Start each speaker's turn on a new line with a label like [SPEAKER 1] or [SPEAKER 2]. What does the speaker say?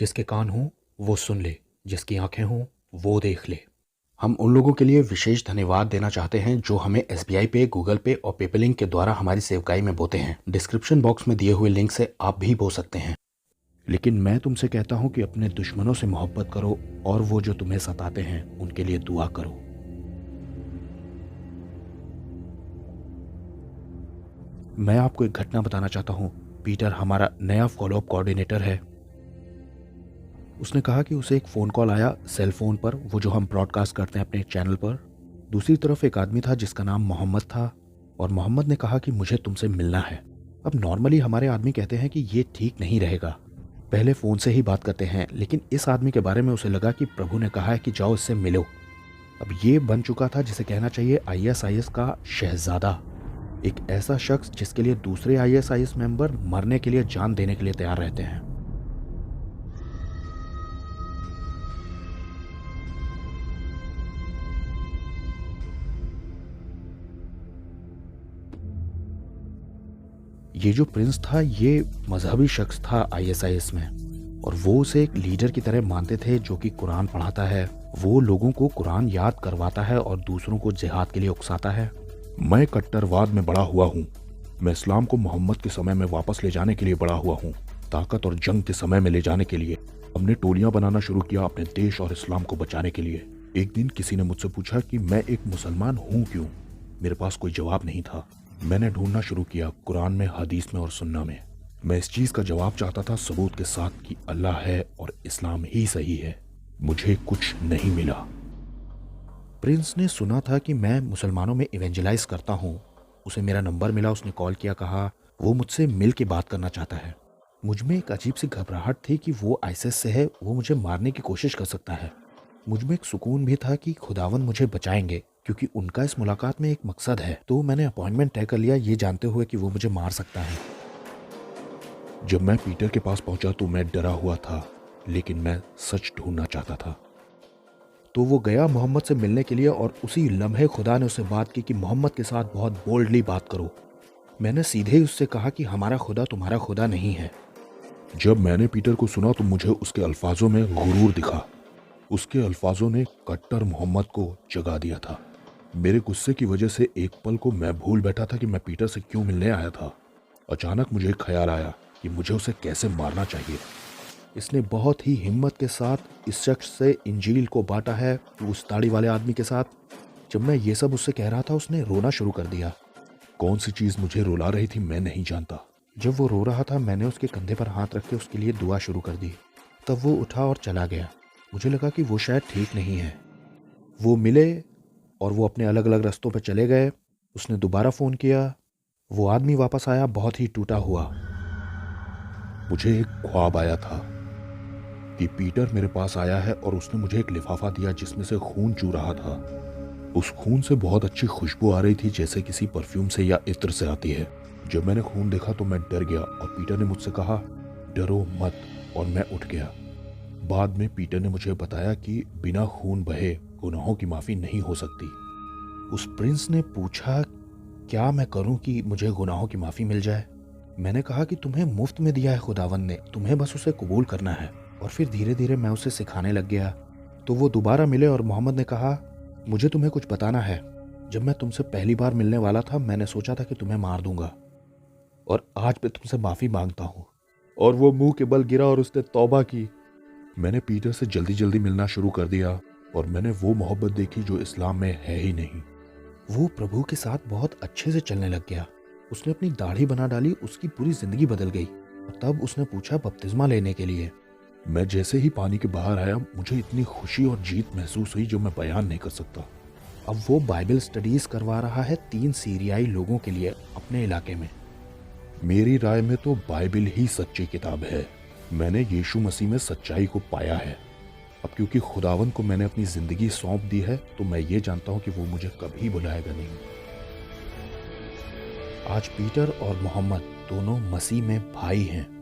[SPEAKER 1] जिसके कान हों वो सुन ले, जिसकी आंखें हों वो देख ले। हम उन लोगों के लिए विशेष धन्यवाद देना चाहते हैं जो हमें एसबीआई पे, गूगल पे और पेपलिंक के द्वारा हमारी सेवकाई में बोते हैं। डिस्क्रिप्शन बॉक्स में दिए हुए लिंक से आप भी बो सकते हैं। लेकिन मैं तुमसे कहता हूं कि अपने दुश्मनों से मोहब्बत करो और वो जो तुम्हें सताते हैं उनके लिए दुआ करो। मैं आपको एक घटना बताना चाहता हूं। पीटर हमारा नया फॉलोअप कोऑर्डिनेटर है। उसने कहा कि उसे एक फ़ोन कॉल आया सेल फोन पर, वो जो हम ब्रॉडकास्ट करते हैं अपने चैनल पर। दूसरी तरफ एक आदमी था जिसका नाम मोहम्मद था और मोहम्मद ने कहा कि मुझे तुमसे मिलना है। अब नॉर्मली हमारे आदमी कहते हैं कि ये ठीक नहीं रहेगा, पहले फ़ोन से ही बात करते हैं, लेकिन इस आदमी के बारे में उसे लगा कि प्रभु ने कहा है कि जाओ इससे मिलो। अब ये बन चुका था जिसे कहना चाहिए आईएसआईएस का शहजादा, एक ऐसा शख्स जिसके लिए दूसरे आईएसआईएस मेंबर मरने के लिए जान देने के लिए तैयार रहते हैं। ये जो प्रिंस था ये मजहबी शख्स था आईएसआईएस में, और वो उसे एक लीडर की तरह मानते थे जो कि कुरान पढ़ाता है, वो लोगों को कुरान याद करवाता है और दूसरों को जिहाद के लिए उकसाता है।
[SPEAKER 2] मैं कट्टरवाद में बड़ा हुआ हूँ। मैं इस्लाम को मोहम्मद के समय में वापस ले जाने के लिए बड़ा हुआ हूँ, ताकत और जंग के समय में ले जाने के लिए। हमने टोलियां बनाना शुरू किया अपने देश और इस्लाम को बचाने के लिए। एक दिन किसी ने मुझसे पूछा कि मैं एक मुसलमान हूँ क्यों। मेरे पास कोई जवाब नहीं था। मैंने ढूंढना शुरू किया कुरान में, हदीस में और सुन्ना में। मैं इस चीज का जवाब चाहता था सबूत के साथ कि अल्लाह है और इस्लाम ही सही है। मुझे कुछ नहीं मिला।
[SPEAKER 1] प्रिंस ने सुना था कि मैं मुसलमानों में इवेंजलाइज करता हूँ। उसे मेरा नंबर मिला, उसने कॉल किया, कहा वो मुझसे मिल के बात करना चाहता है। मुझ में एक अजीब सी घबराहट थी कि वो आईएसआईएस से है, वो मुझे मारने की कोशिश कर सकता है। मुझ में एक सुकून भी था कि खुदावन मुझे बचाएंगे, क्योंकि उनका इस मुलाकात में एक मकसद है। तो मैंने अपॉइंटमेंट तय कर लिया, ये जानते हुए कि वो मुझे मार सकता है।
[SPEAKER 2] जब मैं पीटर के पास पहुंचा तो मैं डरा हुआ था, लेकिन मैं सच ढूंढना चाहता था।
[SPEAKER 1] तो वो गया मोहम्मद से मिलने के लिए और उसी लम्हे खुदा ने उससे बात की कि मोहम्मद के साथ बहुत बोल्डली बात करो। मैंने सीधे ही उससे कहा कि हमारा खुदा तुम्हारा खुदा नहीं है।
[SPEAKER 2] जब मैंने पीटर को सुना तो मुझे उसके अल्फाजों में गुरूर दिखा। उसके अल्फाजों ने कट्टर मोहम्मद को जगा दिया था। मेरे गुस्से की वजह से एक पल को मैं भूल बैठा था कि मैं पीटर से क्यों मिलने आया था। अचानक मुझे ख्याल आया कि मुझे उसे कैसे मारना चाहिए।
[SPEAKER 1] इसने बहुत ही हिम्मत के साथ इस शख्स से इंजील को बांटा है, उस दाढ़ी वाले आदमी के साथ। जब मैं ये सब उससे कह रहा था उसने रोना शुरू कर दिया।
[SPEAKER 2] कौन सी चीज मुझे रुला रही थी मैं नहीं जानता।
[SPEAKER 1] जब वो रो रहा था मैंने उसके कंधे पर हाथ रख के उसके लिए दुआ शुरू कर दी। तब वो उठा और चला गया। मुझे लगा कि वो शायद ठीक नहीं है। वो मिले और वो अपने अलग अलग रास्तों पर चले गए। उसने दोबारा फ़ोन किया। वो आदमी वापस आया बहुत ही टूटा हुआ।
[SPEAKER 2] मुझे एक ख्वाब आया था कि पीटर मेरे पास आया है और उसने मुझे एक लिफाफा दिया जिसमें से खून चू रहा था। उस खून से बहुत अच्छी खुशबू आ रही थी, जैसे किसी परफ्यूम से या इत्र से आती है। जब मैंने खून देखा तो मैं डर गया और पीटर ने मुझसे कहा डरो मत, और मैं उठ गया। बाद में पीटर ने मुझे बताया कि बिना खून बहे गुनाहों की माफ़ी नहीं हो सकती।
[SPEAKER 1] उस प्रिंस ने पूछा क्या मैं करूं कि मुझे गुनाहों की माफ़ी मिल जाए। मैंने कहा कि तुम्हें मुफ्त में दिया है खुदावन ने, तुम्हें बस उसे कबूल करना है। और फिर धीरे धीरे मैं उसे सिखाने लग गया। तो वो दोबारा मिले और मोहम्मद ने कहा मुझे तुम्हें कुछ बताना है। जब मैं तुमसे पहली बार मिलने वाला था मैंने सोचा था कि तुम्हें मार दूंगा, और आज मैं तुमसे माफ़ी मांगता हूँ। और वो मुंह के बल गिरा और उसने तौबा की।
[SPEAKER 2] मैंने पीटर से जल्दी जल्दी मिलना शुरू कर दिया और मैंने वो मोहब्बत देखी जो इस्लाम में है ही नहीं।
[SPEAKER 1] वो प्रभु के साथ बहुत अच्छे से चलने लग गया। उसने अपनी दाढ़ी बना डाली, उसकी पूरी जिंदगी बदल गई। और तब उसने पूछा बपतिस्मा लेने के लिए।
[SPEAKER 2] मैं जैसे ही पानी के बाहर आया मुझे इतनी खुशी और जीत महसूस हुई जो मैं बयान नहीं कर सकता।
[SPEAKER 1] अब वो बाइबल स्टडीज करवा रहा है 3 सीरियाई लोगों के लिए अपने इलाके में।
[SPEAKER 2] मेरी राय में तो बाइबल ही सच्ची किताब है। मैंने यीशु मसीह में सच्चाई को पाया है। अब क्योंकि खुदावन को मैंने अपनी जिंदगी सौंप दी है तो मैं ये जानता हूं कि वो मुझे कभी बुलाएगा नहीं। आज पीटर और मोहम्मद दोनों मसीह में भाई हैं।